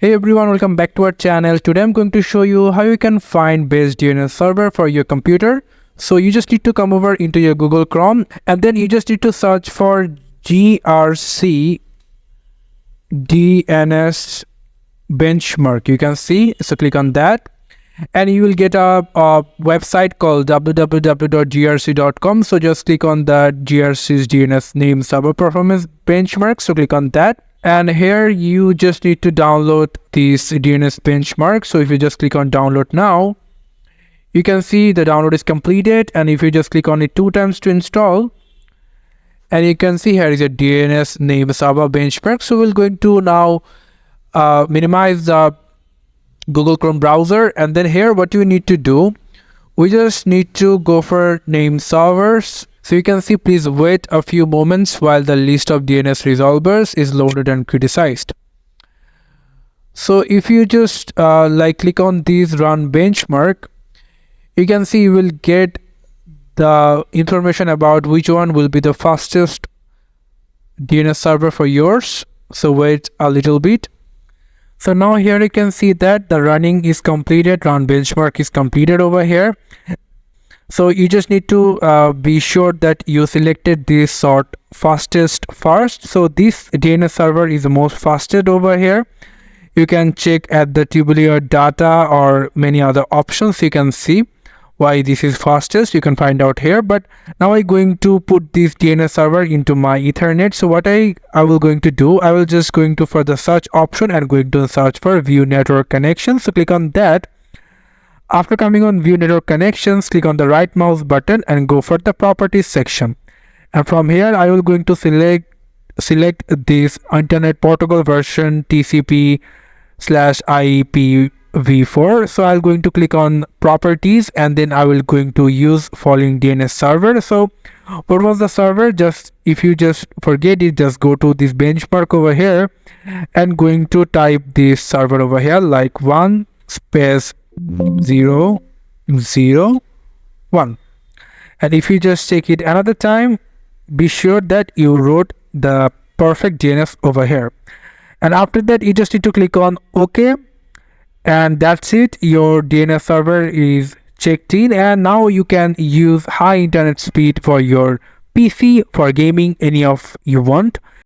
Hey everyone, welcome back to our channel. Today I'm going to show you how you can find best DNS server for your computer. So you just need to come over into your Google Chrome and then you just need to search for GRC DNS Benchmark. You can see, so click on that and you will get a website called www.grc.com. So just click on that GRC's DNS name server performance benchmark. So click on that. And here you just need to download this DNS benchmark. So if you just click on download now, you can see the download is completed. And if you just click on it 2 times to install, and you can see here is a DNS name server benchmark. So we're going to now minimize the Google Chrome browser. And then here what you need to do, we just need to go for name servers. So you can see, please wait a few moments while the list of DNS resolvers is loaded and criticized. So if you just click on this run benchmark, you can see you will get the information about which one will be the fastest DNS server for yours. So wait a little bit. So now here you can see that the running is completed, run benchmark is completed over here. So you just need to be sure that you selected this sort fastest first. So this DNS server is the most fastest over here. You can check at the tabular data or many other options. You can see why this is fastest. You can find out here. But now I'm going to put this DNS server into my Ethernet. So what I will going to do, I will just going to for the search option and going to search for view network connection. So click on that. After coming on view network connections, click on the right mouse button and go for the properties section. And from here, I will going to select this internet protocol version TCP/IPv4. So I'm going to click on properties and then I will going to use following DNS server. So what was the server? Just if you just forget it, just go to this benchmark over here and going to type this server over here like 1/0/0/1. And if you just take it another time, be sure that you wrote the perfect DNS over here. And after that, you just need to click on OK. And that's it. Your DNS server is checked in. And now you can use high internet speed for your PC, for gaming, any of you want.